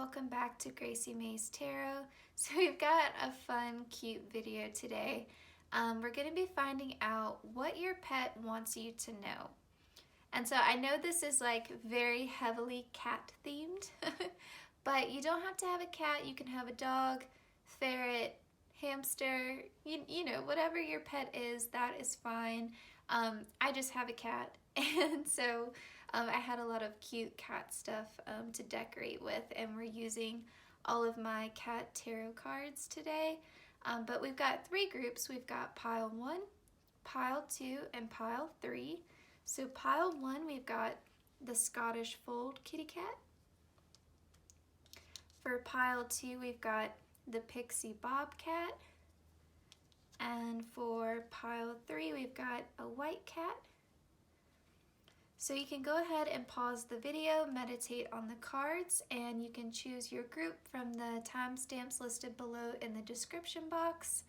welcome back to Gracie May's Tarot. So we've got a fun, cute video today. We're going to be finding out what your pet wants you to know. And so I know this is like very heavily cat themed, but you don't have to have a cat. You can have a dog, ferret, hamster, you know, whatever your pet is, that is fine. I just have a cat, and so I had a lot of cute cat stuff to decorate with, and we're using all of my cat tarot cards today. But we've got three groups. We've got pile 1, pile 2, and pile 3. So pile 1, we've got the Scottish Fold kitty cat. For pile 2, we've got the Pixie Bobcat. And for pile 3, we've got a white cat. So you can go ahead and pause the video, meditate on the cards, and you can choose your group from the timestamps listed below in the description box.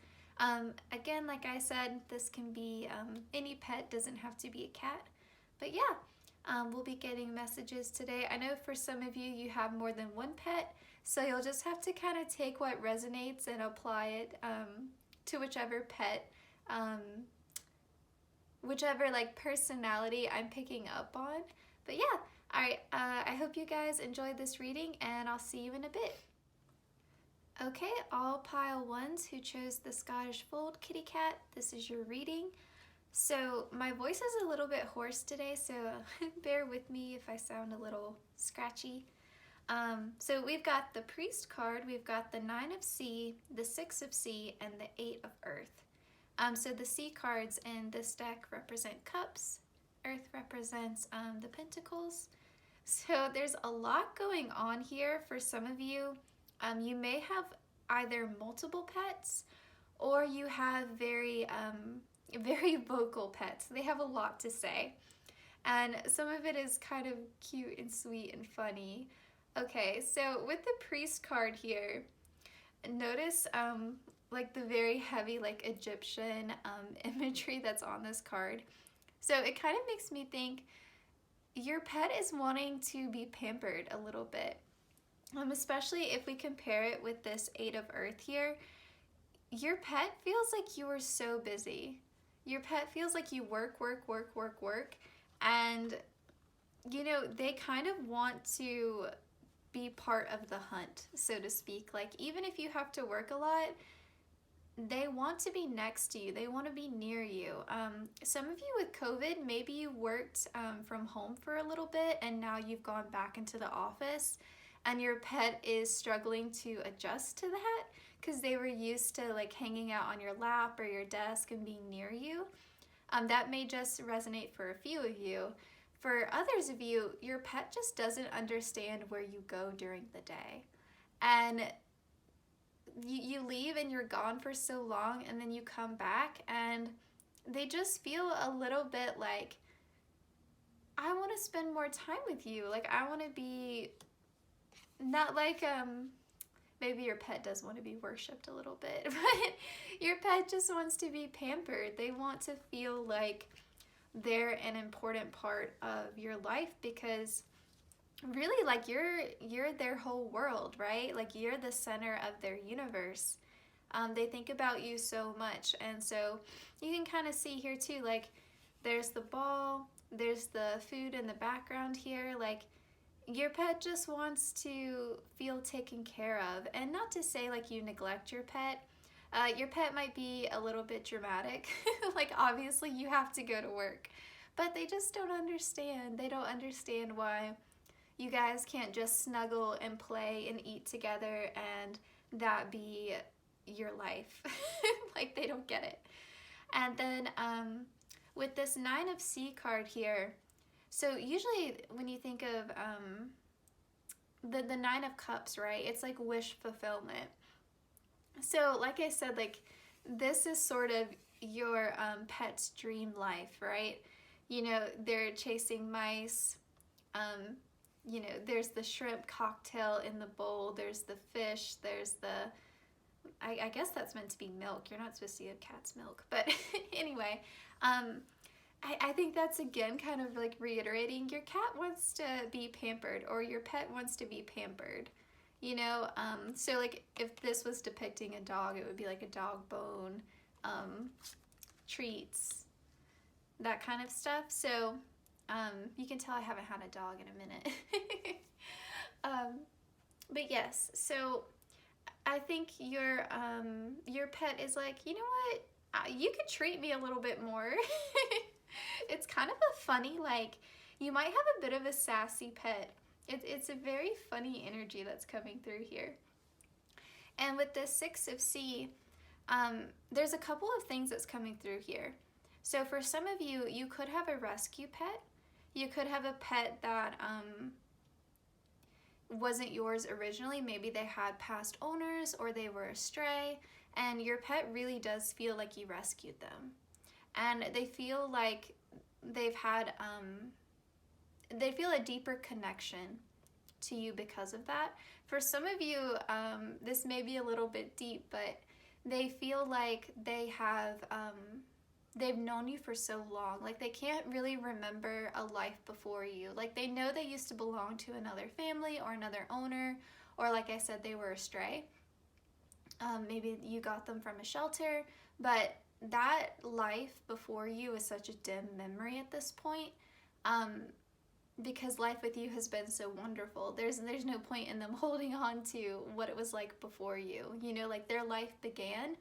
Again, like I said, this can be any pet, doesn't have to be a cat. But yeah, we'll be getting messages today. I know for some of you, you have more than one pet, so you'll just have to kind of take what resonates and apply it to whichever pet, whichever like personality I'm picking up on. But yeah, alright, I hope you guys enjoyed this reading, and I'll see you in a bit. Okay, all pile 1s who chose the Scottish Fold kitty cat, this is your reading. So my voice is a little bit hoarse today, so bear with me if I sound a little scratchy. So we've got the Priest card, we've got the 9 of Sea, the 6 of Sea, and the 8 of Earth. So the Sea cards in this deck represent cups, Earth represents the pentacles. So there's a lot going on here for some of you. You may have either multiple pets, or you have very vocal pets. They have a lot to say. And some of it is kind of cute and sweet and funny. Okay, so with the Priest card here, notice like the very heavy like Egyptian imagery that's on this card. So it kind of makes me think your pet is wanting to be pampered a little bit. Especially if we compare it with this 8 of Earth here. Your pet feels like you are so busy. Your pet feels like you work, and you know, they kind of want to be part of the hunt, so to speak. Like, even if you have to work a lot, they want to be next to you. They want to be near you. Some of you with COVID, maybe you worked from home for a little bit, and now you've gone back into the office, and your pet is struggling to adjust to that because they were used to like hanging out on your lap or your desk and being near you. That may just resonate for a few of you. For others of you, your pet just doesn't understand where you go during the day. And you leave and you're gone for so long, and then you come back and they just feel a little bit like, I want to spend more time with you. Like, I want to be, not like, maybe your pet does want to be worshipped a little bit, but your pet just wants to be pampered. They want to feel like they're an important part of your life, because really, like, you're their whole world, right? Like, you're the center of their universe. They think about you so much. And so you can kind of see here too, like, there's the ball, there's the food in the background here. Like, your pet just wants to feel taken care of. And not to say like you neglect your pet. Your pet might be a little bit dramatic. Like, obviously you have to go to work, but they just don't understand. They don't understand why you guys can't just snuggle and play and eat together and that be your life. Like, they don't get it. And then with this 9 of Sea card here, so usually when you think of the 9 of Cups, right, it's like wish fulfillment. So like I said, like, this is sort of your pet's dream life, right? You know, they're chasing mice. You know, there's the shrimp cocktail in the bowl, there's the fish, there's the, I guess that's meant to be milk. You're not supposed to give cats milk, but anyway, I think that's again kind of like reiterating your cat wants to be pampered, or your pet wants to be pampered. you know? So like if this was depicting a dog, it would be like a dog bone, treats, that kind of stuff. So you can tell I haven't had a dog in a minute. But yes, so I think your pet is like, you know what? You could treat me a little bit more. It's kind of a funny, like, you might have a bit of a sassy pet. It's a very funny energy that's coming through here. And with the Six of C, there's a couple of things that's coming through here. So for some of you, you could have a rescue pet. You could have a pet that wasn't yours originally. Maybe they had past owners or they were a stray, and your pet really does feel like you rescued them. And they feel like they've had, they feel a deeper connection to you because of that. For some of you, this may be a little bit deep, but they feel like they have, they've known you for so long. Like they can't really remember a life before you. Like they know they used to belong to another family or another owner, or like I said, they were a stray. Maybe you got them from a shelter, but that life before you is such a dim memory at this point, because life with you has been so wonderful. There's no point in them holding on to what it was like before you. You know, like their life began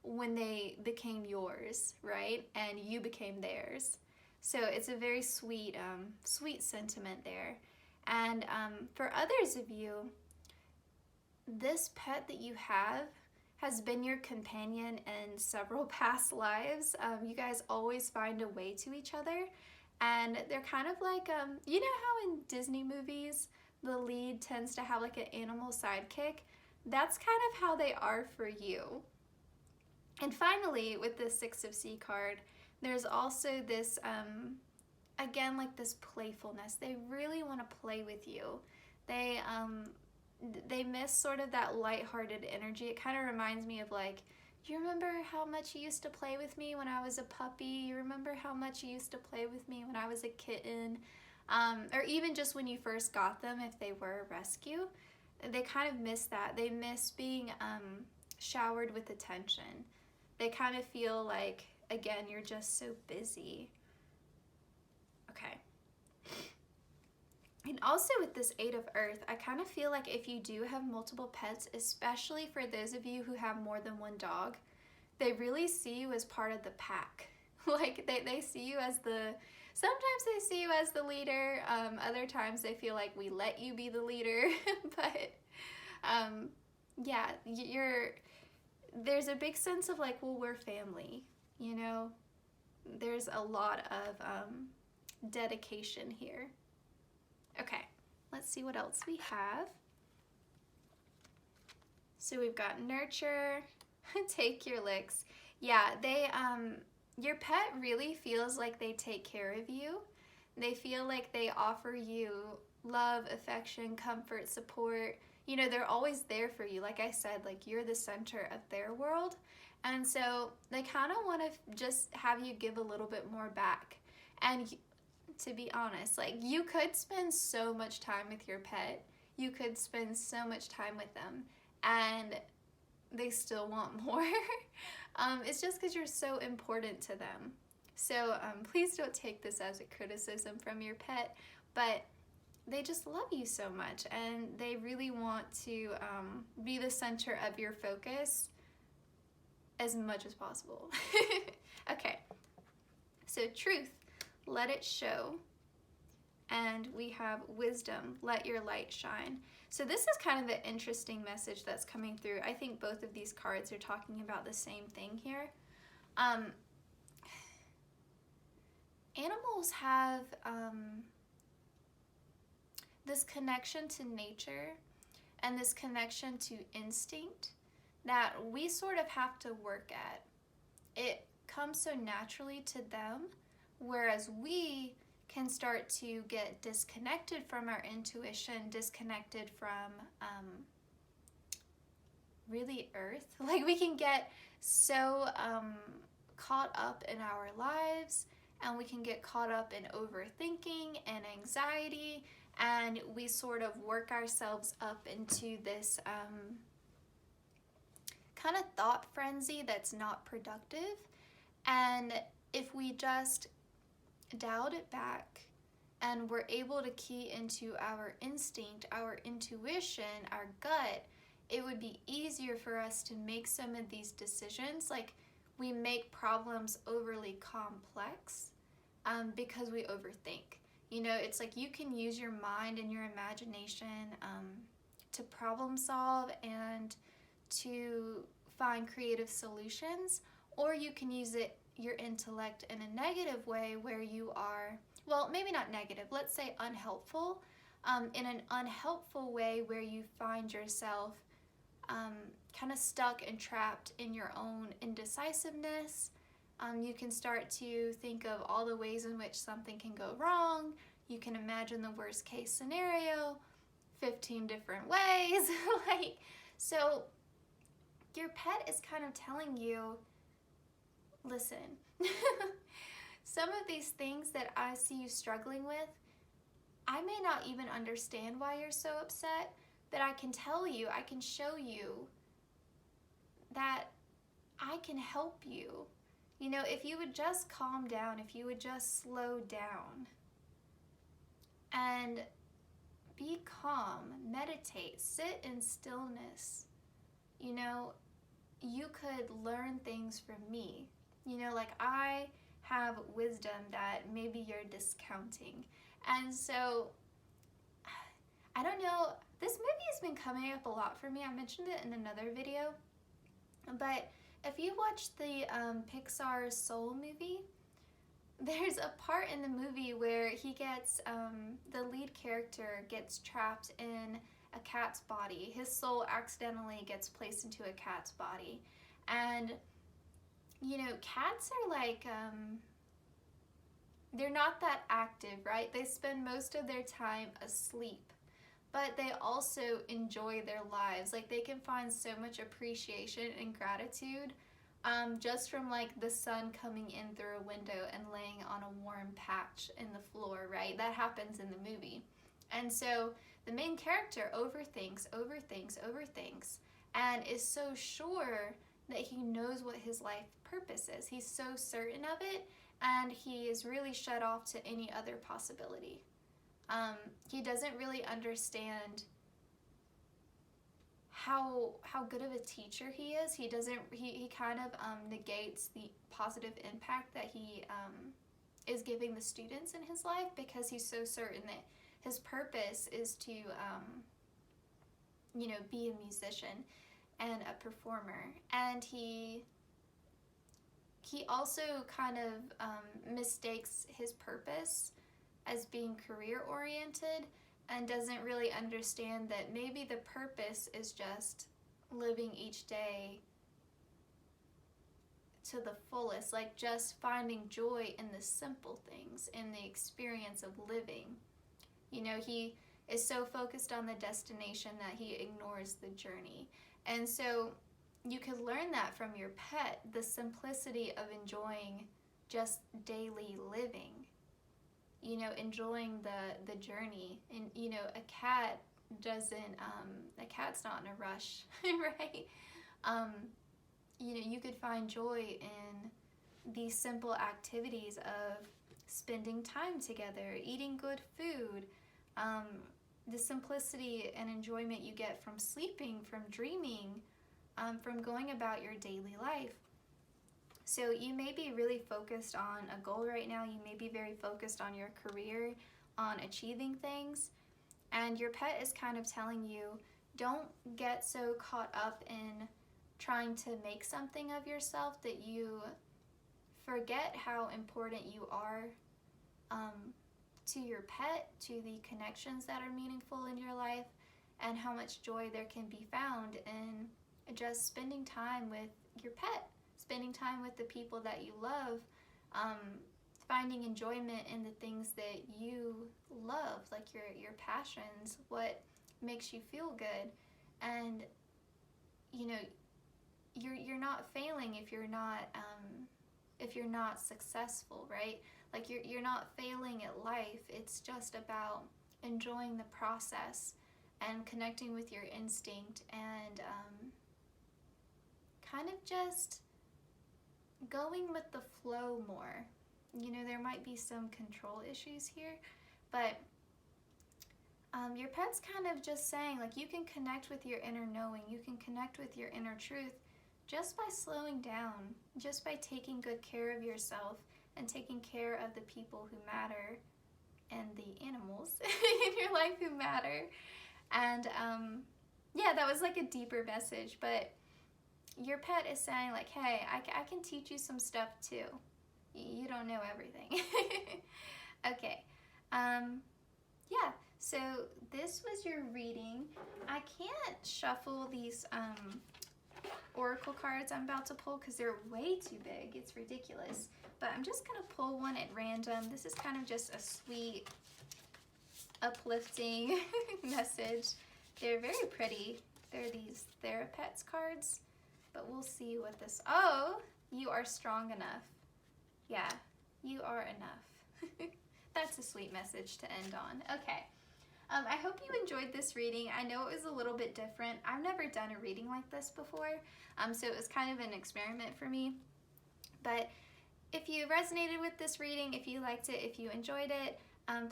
when they became yours, right? And you became theirs. So it's a very sweet, sweet sentiment there. And for others of you, this pet that you have has been your companion in several past lives. You guys always find a way to each other. And they're kind of like, you know how in Disney movies, the lead tends to have like an animal sidekick? That's kind of how they are for you. And finally, with the Six of C card, there's also this, again, like this playfulness. They really want to play with you. They miss sort of that lighthearted energy. It kind of reminds me of like, do you remember how much you used to play with me when I was a puppy? You remember how much you used to play with me when I was a kitten? Or even just when you first got them, if they were a rescue. They kind of miss that. They miss being showered with attention. They kind of feel like, again, you're just so busy. Okay. And also with this Eight of Earth, I kind of feel like if you do have multiple pets, especially for those of you who have more than one dog, they really see you as part of the pack. Like they see you as sometimes they see you as the leader, other times they feel like we let you be the leader, but yeah, there's a big sense of like, well, we're family, you know? There's a lot of dedication here. Okay, let's see what else we have. So we've got nurture, take your licks. Yeah, your pet really feels like they take care of you. They feel like they offer you love, affection, comfort, support. You know, they're always there for you. Like I said, like you're the center of their world. And so they kind of want to just have you give a little bit more back. And to be honest, like you could spend so much time with your pet. You could spend so much time with them and they still want more. It's just because you're so important to them. So please don't take this as a criticism from your pet, but they just love you so much and they really want to be the center of your focus as much as possible. Okay, so truth. Let it show. And we have wisdom, let your light shine. So this is kind of an interesting message that's coming through. I think both of these cards are talking about the same thing here. Animals have this connection to nature and this connection to instinct that we sort of have to work at. It comes so naturally to them, whereas we can start to get disconnected from our intuition, disconnected from really earth. Like we can get so caught up in our lives and we can get caught up in overthinking and anxiety and we sort of work ourselves up into this kind of thought frenzy that's not productive. And if we just dialed it back and we're able to key into our instinct, our intuition, our gut, it would be easier for us to make some of these decisions. Like, we make problems overly complex because we overthink. You know, it's like you can use your mind and your imagination to problem solve and to find creative solutions, or you can use your intellect in a negative way where you are, well, maybe not negative, let's say unhelpful, in an unhelpful way where you find yourself kind of stuck and trapped in your own indecisiveness. You can start to think of all the ways in which something can go wrong. You can imagine the worst case scenario 15 different ways. Like, so your pet is kind of telling you, listen, some of these things that I see you struggling with, I may not even understand why you're so upset, but I can tell you, I can show you that I can help you. You know, if you would just calm down, if you would just slow down and be calm, meditate, sit in stillness, you know, you could learn things from me. You know, like, I have wisdom that maybe you're discounting. And so, I don't know, this movie has been coming up a lot for me. I mentioned it in another video. But if you watch the Pixar Soul movie, there's a part in the movie where he gets, the lead character gets trapped in a cat's body. His soul accidentally gets placed into a cat's body. And, you know, cats are like, they're not that active, right? They spend most of their time asleep, but they also enjoy their lives. Like, they can find so much appreciation and gratitude just from like the sun coming in through a window and laying on a warm patch in the floor, right? That happens in the movie. And so the main character overthinks, and is so sure that he knows what his life purpose is. He's so certain of it, and he is really shut off to any other possibility. He doesn't really understand how good of a teacher he is. He kind of negates the positive impact that he is giving the students in his life, because he's so certain that his purpose is to you know, be a musician and a performer. And he also kind of mistakes his purpose as being career oriented, and doesn't really understand that maybe the purpose is just living each day to the fullest, like just finding joy in the simple things, in the experience of living. You know, he is so focused on the destination that he ignores the journey. And so you could learn that from your pet, the simplicity of enjoying just daily living. You know, enjoying the journey. And, you know, a cat doesn't, a cat's not in a rush, right? You know, you could find joy in these simple activities of spending time together, eating good food, the simplicity and enjoyment you get from sleeping, from dreaming, from going about your daily life. So you may be really focused on a goal right now. You may be very focused on your career, on achieving things, and your pet is kind of telling you, don't get so caught up in trying to make something of yourself that you forget how important you are to your pet, to the connections that are meaningful in your life, and how much joy there can be found in just spending time with your pet. Spending time with the people that you love, finding enjoyment in the things that you love, like your passions, what makes you feel good. And you know, you're not failing if you're not successful, right? Like, you're not failing at life. It's just about enjoying the process and connecting with your instinct and kind of just going with the flow more. You know, there might be some control issues here, but your pet's kind of just saying, like, you can connect with your inner knowing, you can connect with your inner truth just by slowing down, just by taking good care of yourself and taking care of the people who matter and the animals in your life who matter. And yeah, that was like a deeper message, but your pet is saying, like, hey, I can teach you some stuff too. You don't know everything. Okay. Yeah, so this was your reading. I can't shuffle these oracle cards I'm about to pull because they're way too big. It's ridiculous. But I'm just going to pull one at random. This is kind of just a sweet, uplifting message. They're very pretty. They're these Therapets cards. But we'll see what this... Oh, you are strong enough. Yeah, you are enough. That's a sweet message to end on. Okay. I hope you enjoyed this reading. I know it was a little bit different. I've never done a reading like this before, so it was kind of an experiment for me. But if you resonated with this reading, if you liked it, if you enjoyed it,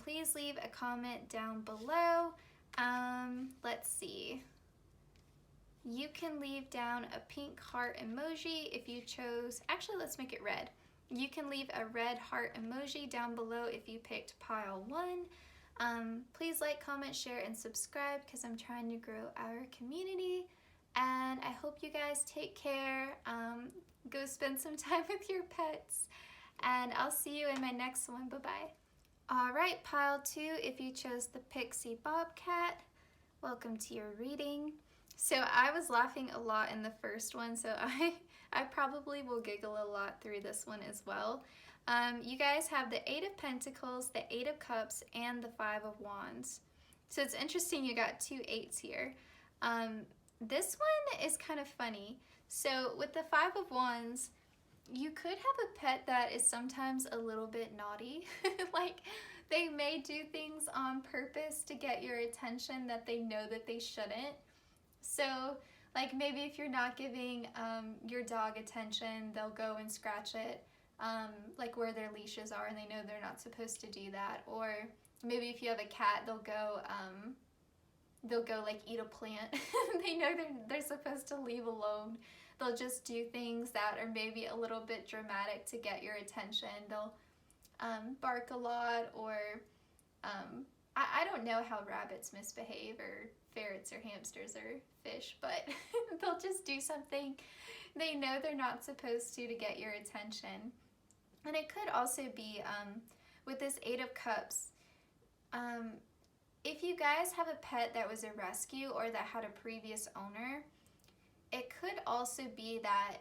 please leave a comment down below. Let's see. You can leave down a pink heart emoji if you chose. Actually, let's make it red. You can leave a red heart emoji down below if you picked pile 1. Please like, comment, share, and subscribe because I'm trying to grow our community. And I hope you guys take care. Go spend some time with your pets. And I'll see you in my next one. Bye-bye. All right, pile 2, if you chose the Pixie Bobcat, welcome to your reading. So I was laughing a lot in the first one, so I probably will giggle a lot through this one as well. You guys have the 8 of Pentacles, the 8 of Cups, and the 5 of Wands. So it's interesting you got 2 8s here. This one is kind of funny. So with the 5 of Wands, you could have a pet that is sometimes a little bit naughty. Like, they may do things on purpose to get your attention that they know that they shouldn't. So, like, maybe if you're not giving your dog attention, they'll go and scratch it, like where their leashes are, and they know they're not supposed to do that. Or maybe if you have a cat, they'll go like eat a plant. They know they're supposed to leave alone. They'll just do things that are maybe a little bit dramatic to get your attention. They'll bark a lot, or I don't know how rabbits misbehave, or ferrets or hamsters or fish, but they'll just do something they know they're not supposed to get your attention. And it could also be with this 8 of Cups, if you guys have a pet that was a rescue or that had a previous owner, it could also be that,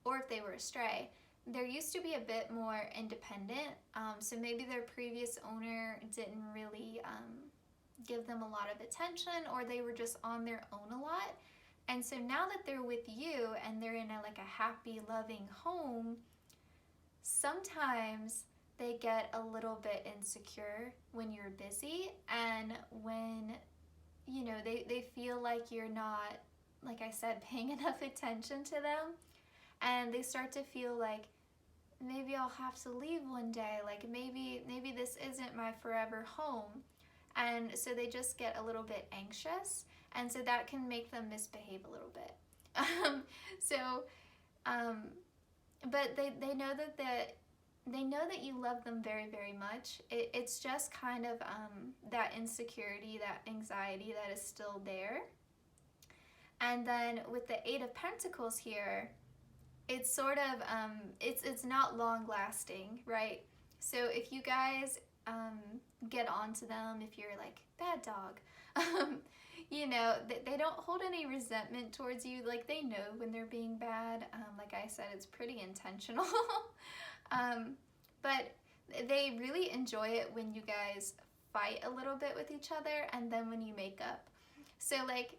or if they were a stray, there used to be a bit more independent, so maybe their previous owner didn't really give them a lot of attention, or they were just on their own a lot. And so now that they're with you and they're in a happy, loving home, sometimes they get a little bit insecure when you're busy, and when, you know, they feel like you're not, like I said, paying enough attention to them, and they start to feel like, maybe I'll have to leave one day, like maybe this isn't my forever home. And so they just get a little bit anxious, and so that can make them misbehave a little bit. But they know that you love them very, very much. It's just kind of that insecurity, that anxiety that is still there. And then with the 8 of Pentacles here, it's sort of it's not long lasting, right? So if you guys get onto them, if you're like, bad dog, you know, they don't hold any resentment towards you. Like, they know when they're being bad. Like I said, it's pretty intentional. But they really enjoy it when you guys fight a little bit with each other, and then when you make up. So like,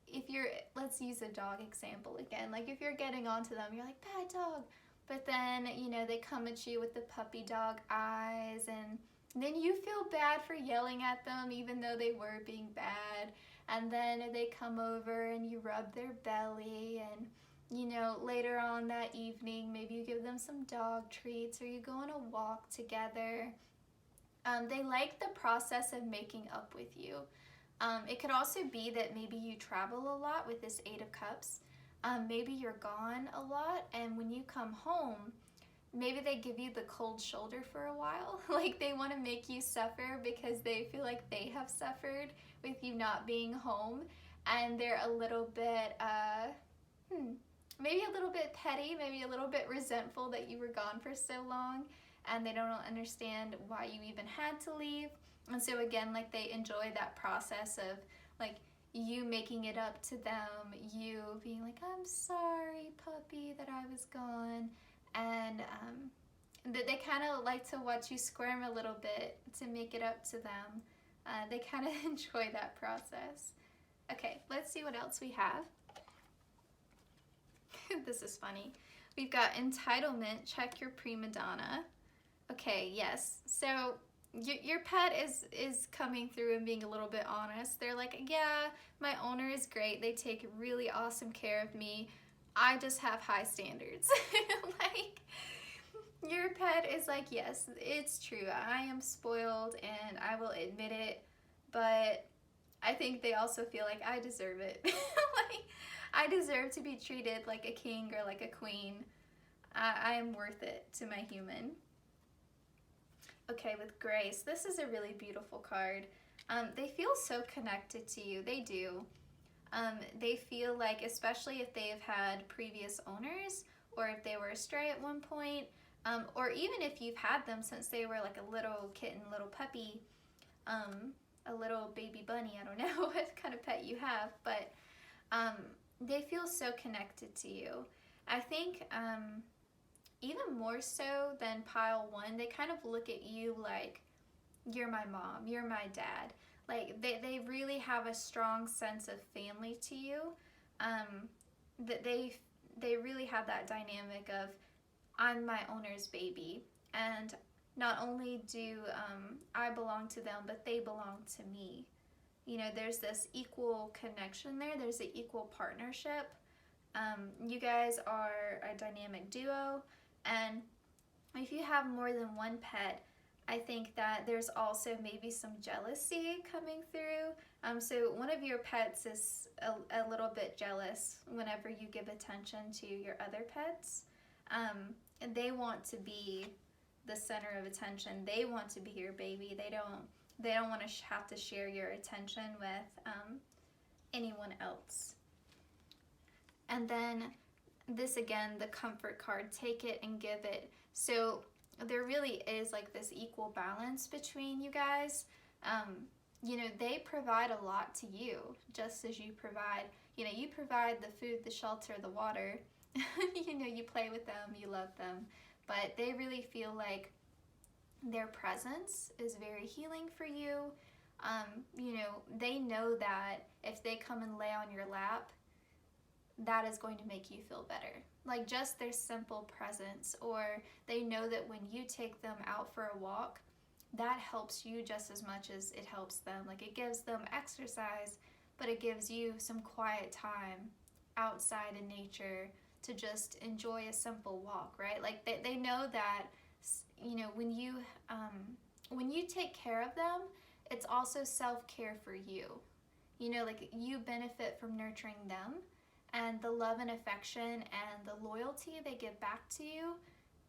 if you're, let's use a dog example again, like if you're getting onto them, you're like, bad dog, but then, you know, they come at you with the puppy dog eyes, and then you feel bad for yelling at them even though they were being bad. And then they come over and you rub their belly, and you know, later on that evening, maybe you give them some dog treats or you go on a walk together. They like the process of making up with you. It could also be that maybe you travel a lot with this Eight of Cups. Maybe you're gone a lot, and when you come home, maybe they give you the cold shoulder for a while. Like they want to make you suffer because they feel like they have suffered with you not being home, and they're a little bit, maybe a little bit petty, maybe a little bit resentful that you were gone for so long, and they don't understand why you even had to leave. And so again, like they enjoy that process of like you making it up to them, you being like, I'm sorry, puppy, that I was gone. And they kind of like to watch you squirm a little bit to make it up to them. They kind of enjoy that process. Okay, let's see what else we have. This is funny. We've got entitlement, check your prima donna. Okay, yes. So your pet is coming through and being a little bit honest. They're like, yeah, my owner is great. They take really awesome care of me. I just have high standards. Like, your pet is like, yes, it's true. I am spoiled and I will admit it, but I think they also feel like I deserve it. Like, I deserve to be treated like a king or like a queen. I am worth it to my human. Okay, with Grace, this is a really beautiful card. They feel so connected to you. They do. They feel like, especially if they've had previous owners, or if they were stray at one point, or even if you've had them since they were like a little kitten, little puppy, a little baby bunny. I don't know what kind of pet you have, but they feel so connected to you. I think even more so than pile one, they kind of look at you like, you're my mom, you're my dad. Like they really have a strong sense of family to you. That they really have that dynamic of, I'm my owner's baby, and not only do I belong to them, but they belong to me. You know, there's this equal connection there. There's an equal partnership. You guys are a dynamic duo, and if you have more than one pet, I think that there's also maybe some jealousy coming through. So one of your pets is a little bit jealous whenever you give attention to your other pets. And they want to be the center of attention. They want to be your baby. They don't want to have to share your attention with anyone else. And then this again, the comfort card, take it and give it. So there really is like this equal balance between you guys. You know, they provide a lot to you, just as you provide, you know, you provide the food, the shelter, the water. You know, you play with them, you love them, but they really feel like their presence is very healing for you. You know, they know that if they come and lay on your lap, that is going to make you feel better. Like just their simple presence, or they know that when you take them out for a walk, that helps you just as much as it helps them. Like it gives them exercise, but it gives you some quiet time outside in nature to just enjoy a simple walk, right? Like they know that, you know, when you take care of them, it's also self-care for you. You know, like you benefit from nurturing them, and the love and affection and the loyalty they give back to you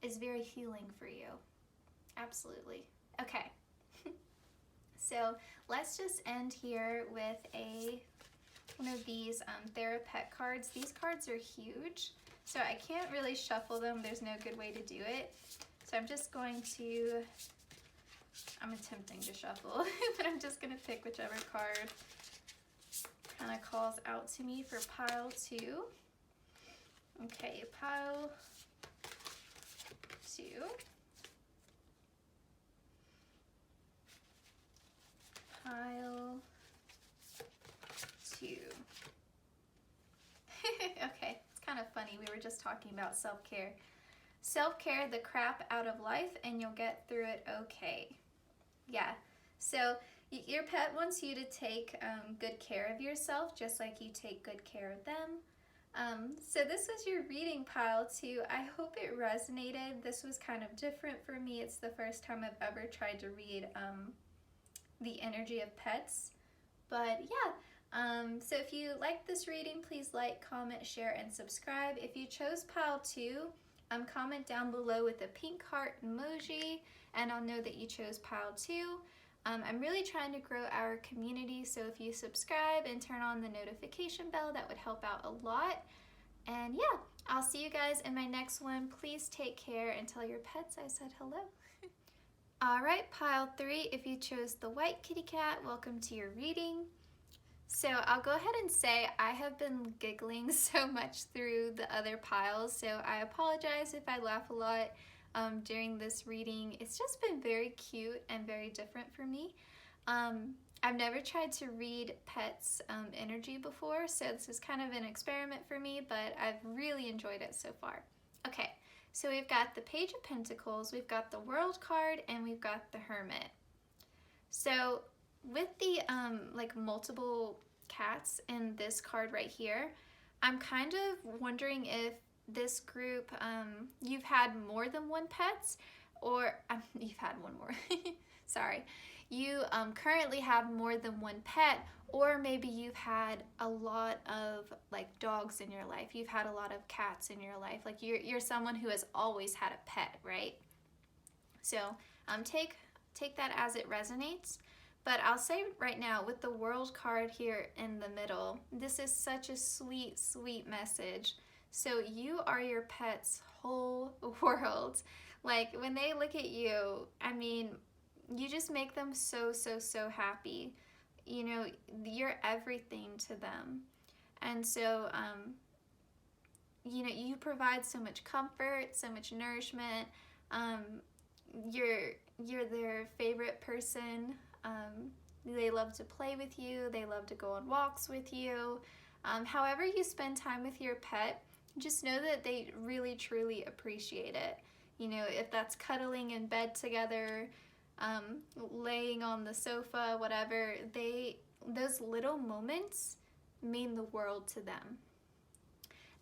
is very healing for you. Absolutely. Okay. So let's just end here with one of these Therapet cards. These cards are huge, so I can't really shuffle them. There's no good way to do it. So I'm attempting to shuffle, but I'm just going to pick whichever card kind of calls out to me for pile 2. Okay, pile 2. Pile 2. Okay, it's kind of funny. We were just talking about self-care. Self-care the crap out of life and you'll get through it okay. Yeah. So your pet wants you to take good care of yourself, just like you take good care of them. So this was your reading pile too. I hope it resonated. This was kind of different for me. It's the first time I've ever tried to read the energy of pets. But yeah, so if you like this reading, please like, comment, share, and subscribe. If you chose pile 2, comment down below with a pink heart emoji, and I'll know that you chose pile 2. I'm really trying to grow our community, so if you subscribe and turn on the notification bell, that would help out a lot. And yeah, I'll see you guys in my next one. Please take care and tell your pets I said hello. All right, pile 3, if you chose the white kitty cat, welcome to your reading. So I'll go ahead and say I have been giggling so much through the other piles, so I apologize if I laugh a lot during this reading. It's just been very cute and very different for me. I've never tried to read pets' energy before, so this is kind of an experiment for me, but I've really enjoyed it so far. Okay, so we've got the Page of Pentacles, we've got the World card, and we've got the Hermit. So with the like multiple cats in this card right here, I'm kind of wondering if this group, you've had more than one pet, or you've had one more, sorry. You currently have more than one pet, or maybe you've had a lot of like dogs in your life. You've had a lot of cats in your life. Like you're someone who has always had a pet, right? So take that as it resonates. But I'll say right now, with the World card here in the middle, this is such a sweet, sweet message. So you are your pet's whole world. Like when they look at you, I mean, you just make them so, so, so happy. You know, you're everything to them. And so, you know, you provide so much comfort, so much nourishment. You're their favorite person. They love to play with you. They love to go on walks with you. However you spend time with your pet, just know that they really, truly appreciate it. You know, if that's cuddling in bed together, laying on the sofa, whatever, those little moments mean the world to them.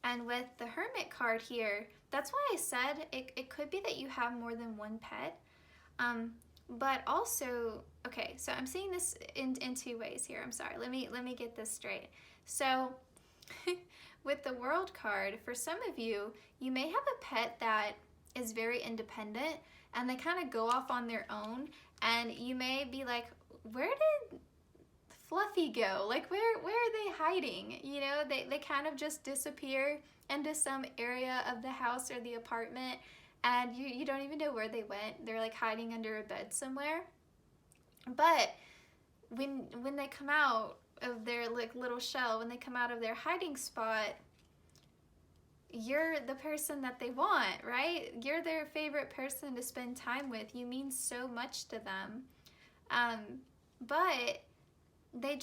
And with the Hermit card here, that's why I said it could be that you have more than one pet. But also, okay, so I'm seeing this in two ways here. I'm sorry, let me get this straight. So with the World card, for some of you, you may have a pet that is very independent and they kind of go off on their own, and you may be like, where did Fluffy go? Like where are they hiding? You know, they kind of just disappear into some area of the house or the apartment, and you don't even know where they went. They're like hiding under a bed somewhere. But when they come out of their like little shell, when they come out of their hiding spot, you're the person that they want, right? You're their favorite person to spend time with. You mean so much to them. But they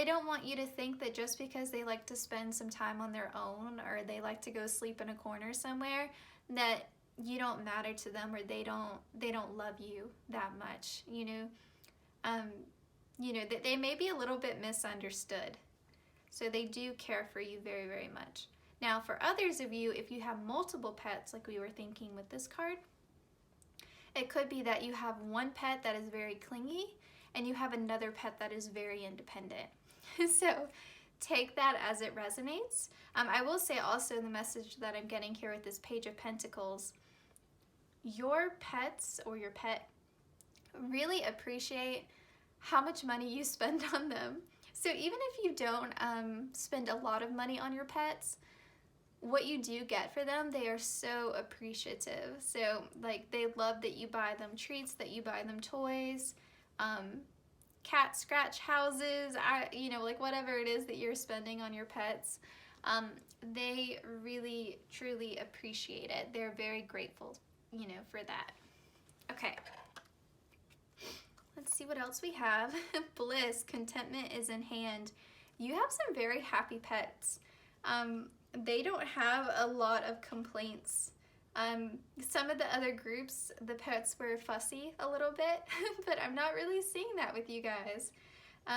don't want you to think that just because they like to spend some time on their own, or they like to go sleep in a corner somewhere, that you don't matter to them, or they don't love you that much, you know. You know, that they may be a little bit misunderstood. So they do care for you very, very much. Now, for others of you, if you have multiple pets, like we were thinking with this card, it could be that you have one pet that is very clingy, and you have another pet that is very independent. So take that as it resonates. I will say also, the message that I'm getting here with this Page of Pentacles, your pets or your pet really appreciate how much money you spend on them. So even if you don't spend a lot of money on your pets, what you do get for them, they are so appreciative. So like they love that you buy them treats, that you buy them toys, cat scratch houses, you know, like whatever it is that you're spending on your pets. They really, truly appreciate it. They're very grateful, you know, for that. Okay. Let's see what else we have. Bliss, contentment is in hand. You have some very happy pets. They don't have a lot of complaints Some of the other groups, the pets were fussy a little bit, but I'm not really seeing that with you guys.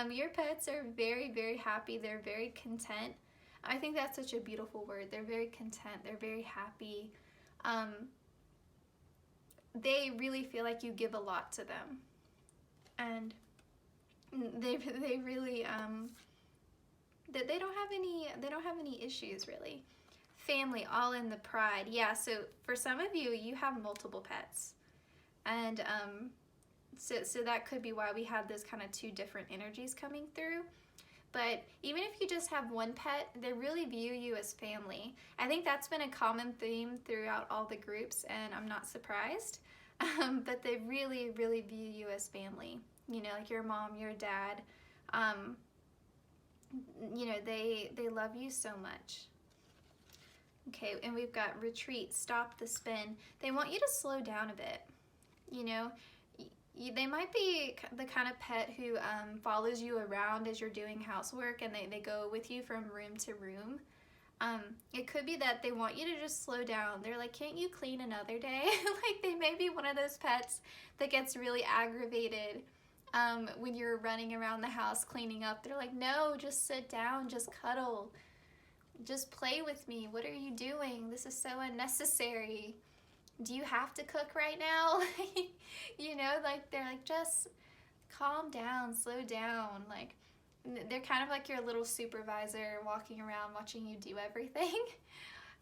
Your pets are very, very happy. They're very content. I think that's such a beautiful word. They're very content. They're very happy. They really feel like you give a lot to them. And they really, they don't have any issues really. Family, all in the pride. Yeah, so for some of you, you have multiple pets. And so that could be why we have those kind of two different energies coming through. But even if you just have one pet, they really view you as family. I think that's been a common theme throughout all the groups, and I'm not surprised. But they really, really view you as family. You know, like your mom, your dad. You know, they love you so much. Okay, and we've got retreat, stop the spin. They want you to slow down a bit. You know, they might be the kind of pet who follows you around as you're doing housework, and they go with you from room to room. It could be that they want you to just slow down. They're like, can't you clean another day? Like, they may be one of those pets that gets really aggravated when you're running around the house cleaning up. They're like, no, just sit down, just cuddle. Just play with me. What are you doing? This is so unnecessary. Do you have to cook right now? You know, like, they're like, just calm down, slow down. Like, they're kind of like your little supervisor walking around watching you do everything.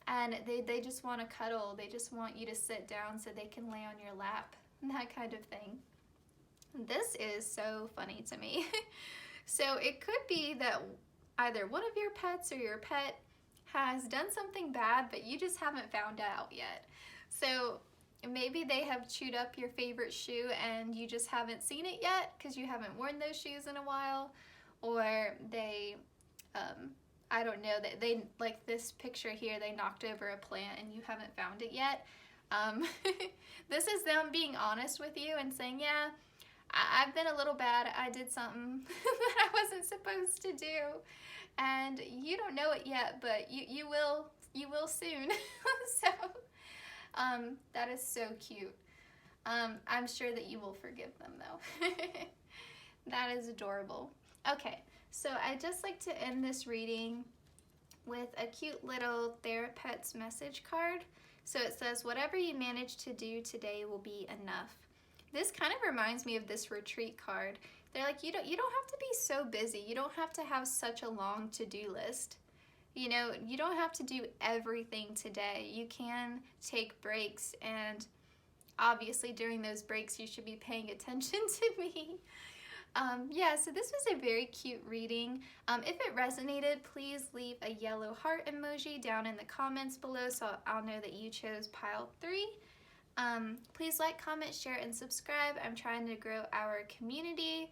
And they just want to cuddle. They just want you to sit down so they can lay on your lap. That kind of thing. This is so funny to me. So it could be that either one of your pets or your pet has done something bad, but you just haven't found out yet. So maybe they have chewed up your favorite shoe and you just haven't seen it yet because you haven't worn those shoes in a while. Or they, I don't know, they like this picture here, they knocked over a plant and you haven't found it yet. This is them being honest with you and saying, yeah, I've been a little bad. I did something that I wasn't supposed to do. And you don't know it yet, but you will soon. So that is so cute. I'm sure that you will forgive them though. That is adorable. Okay, so I just like to end this reading with a cute little Therapets message card. So it says, whatever you manage to do today will be enough. This kind of reminds me of this retreat card. They're like, you don't have to be so busy. You don't have to have such a long to-do list. You know, you don't have to do everything today. You can take breaks, and obviously during those breaks you should be paying attention to me. Yeah, so this was a very cute reading. If it resonated, please leave a yellow heart emoji down in the comments below so I'll know that you chose pile 3. Please like, comment, share, and subscribe. I'm trying to grow our community.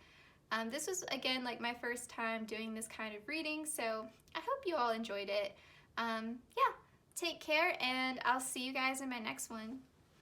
This was, again, like my first time doing this kind of reading, so I hope you all enjoyed it. Yeah, take care, and I'll see you guys in my next one.